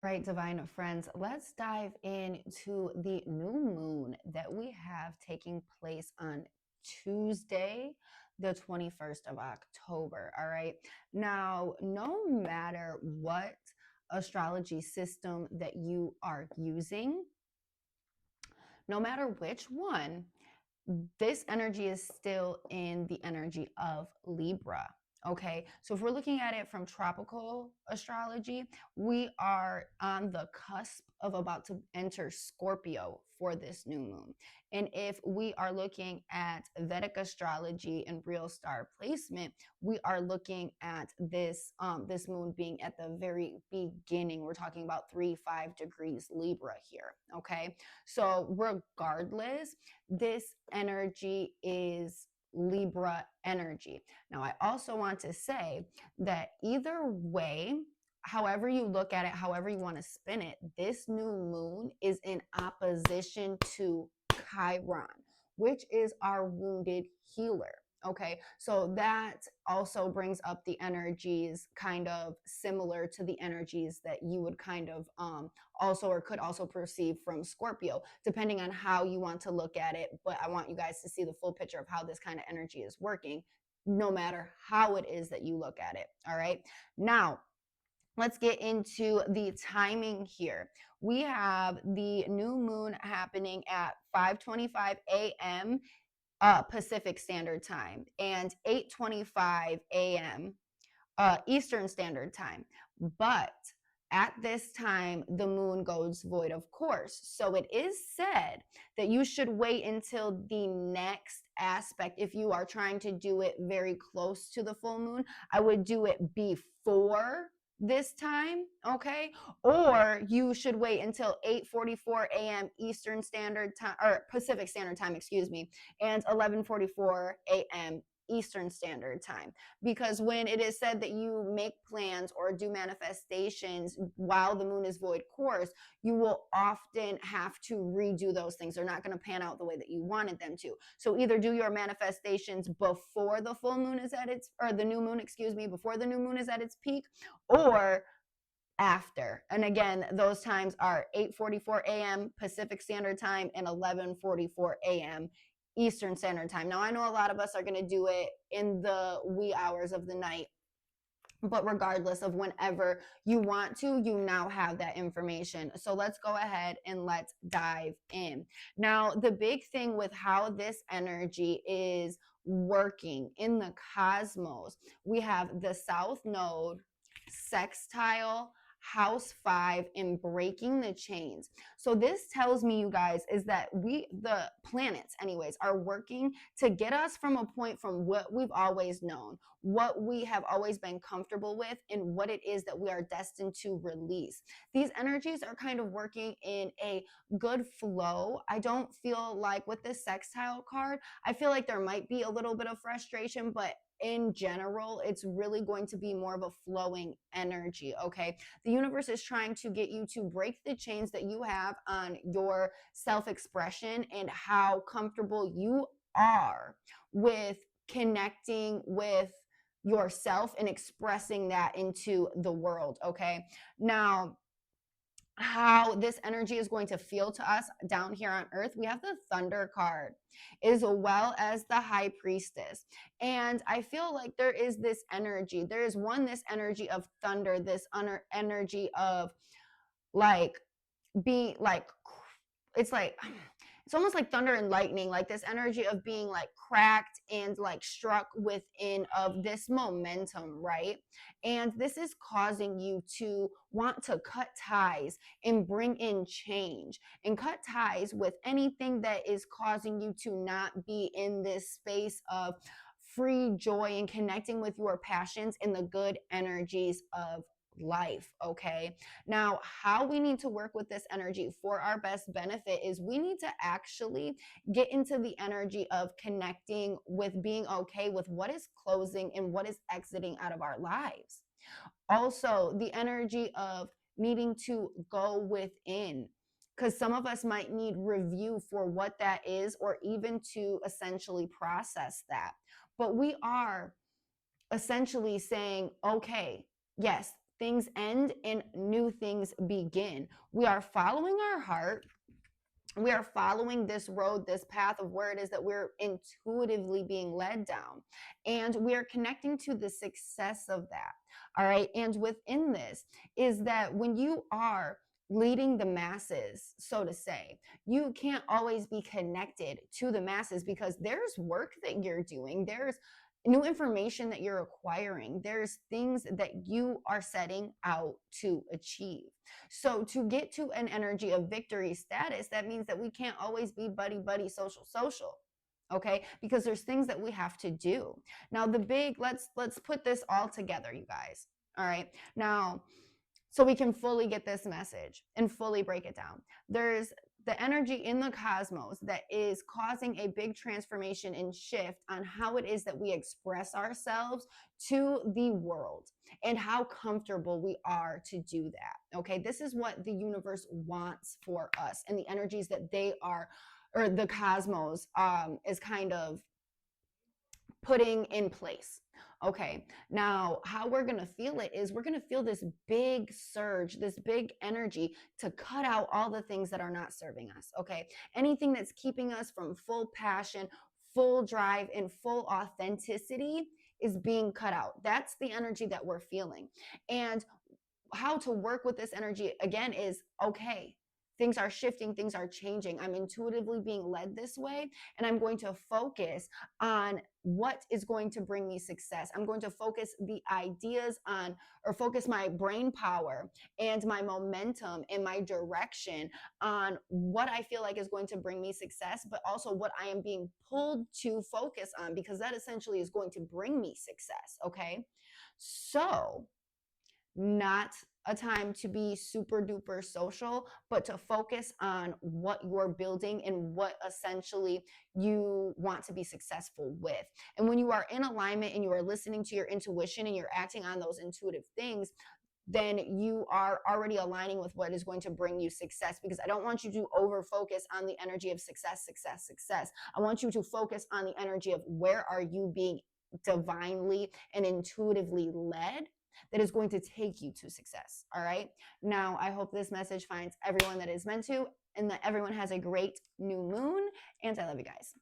Right, divine friends, let's dive into the new moon that we have taking place on Tuesday, the 21st of October. All right. Now, no matter what astrology system that you are using, no matter which one, this energy is still in the energy of Libra. Okay, so if we're looking at it from tropical astrology, we are on the cusp of about to enter Scorpio for this new moon. And if we are looking at Vedic astrology and real star placement, we are looking at this moon being at the very beginning. We're talking about 3-5 degrees Libra here. Okay, so regardless, this energy is Libra energy. Now, I also want to say that either way, however you look at it, however you want to spin it, this new moon is in opposition to Chiron, which is our wounded healer. Okay, so that also brings up the energies kind of similar to the energies that you would kind of also or could also perceive from Scorpio, depending on how you want to look at it. But I want you guys to see the full picture of how this kind of energy is working, no matter how it is that you look at it. All right. Now, let's get into the timing here. We have the new moon happening at 5:25 a.m. Pacific Standard Time and 8:25 a.m. Eastern Standard Time. But at this time, the moon goes void, of course. So it is said that you should wait until the next aspect. If you are trying to do it very close to the full moon, I would do it before this time, okay? Or you should wait until 8:44 a.m. Eastern Standard Time, or Pacific Standard Time, excuse me, and 11:44 a.m. Eastern Standard Time. Because when it is said that you make plans or do manifestations while the moon is void course, you will often have to redo those things. They're not going to pan out the way that you wanted them to. So either do your manifestations before the full moon is at its, or the new moon, excuse me, before the new moon is at its peak, or after. And again, those times are 8:44 a.m. Pacific Standard Time and 11:44 a.m. Eastern Standard Time. Now, I know a lot of us are going to do it in the wee hours of the night, but regardless of whenever you want to, you now have that information. So let's go ahead and let's dive in. Now, the big thing with how this energy is working in the cosmos, we have the South Node, sextile, house 5, and breaking the chains. So this tells me, you guys, is that the planets anyways, are working to get us from a point from what we've always known, what we have always been comfortable with, and what it is that we are destined to release. These energies are kind of working in a good flow. I don't feel like with this sextile card, I feel like there might be a little bit of frustration, but in general, it's really going to be more of a flowing energy, okay? The universe is trying to get you to break the chains that you have on your self-expression and how comfortable you are with connecting with yourself and expressing that into the world, okay? Now, how this energy is going to feel to us down here on earth, we have the Thunder card as well as the High Priestess. And I feel like there is this energy, this energy of thunder, this energy of like being like, it's like, it's almost like thunder and lightning, like this energy of being like cracked and like struck within of this momentum, right? And this is causing you to want to cut ties and bring in change and cut ties with anything that is causing you to not be in this space of free joy and connecting with your passions and the good energies of life. Okay, now how we need to work with this energy for our best benefit is we need to actually get into the energy of connecting with being okay with what is closing and what is exiting out of our lives. Also, the energy of needing to go within, because some of us might need review for what that is, or even to essentially process that. But we are essentially saying, okay, yes, things end and new things begin. We are following our heart. We are following this road, this path of where it is that we're intuitively being led down. And we are connecting to the success of that. All right. And within this is that when you are leading the masses, so to say, you can't always be connected to the masses because there's work that you're doing. There's new information that you're acquiring. There's things that you are setting out to achieve. So to get to an energy of victory status, that means that we can't always be buddy, buddy, social, social. Okay, because there's things that we have to do. Now the big, let's put this all together, you guys. All right. Now, so we can fully get this message and fully break it down. There's the energy in the cosmos that is causing a big transformation and shift on how it is that we express ourselves to the world and how comfortable we are to do that. Okay, this is what the universe wants for us, and the energies that they are, or the cosmos is kind of putting in place. Okay, now how we're going to feel it is we're going to feel this big surge, this big energy to cut out all the things that are not serving us. Okay, anything that's keeping us from full passion, full drive, and full authenticity is being cut out. That's the energy that we're feeling. And how to work with this energy again is okay. Things are shifting, things are changing. I'm intuitively being led this way, and I'm going to focus on what is going to bring me success. I'm going to focus the ideas on, or focus my brain power and my momentum and my direction on what I feel like is going to bring me success, but also what I am being pulled to focus on, because that essentially is going to bring me success. Okay. So, not a time to be super duper social, but to focus on what you're building and what essentially you want to be successful with. And when you are in alignment and you are listening to your intuition and you're acting on those intuitive things, then you are already aligning with what is going to bring you success. Because I don't want you to over focus on the energy of success, success, success. I want you to focus on the energy of where are you being divinely and intuitively led that is going to take you to success. All right. Now, I hope this message finds everyone that is meant to, and that everyone has a great new moon. And I love you guys.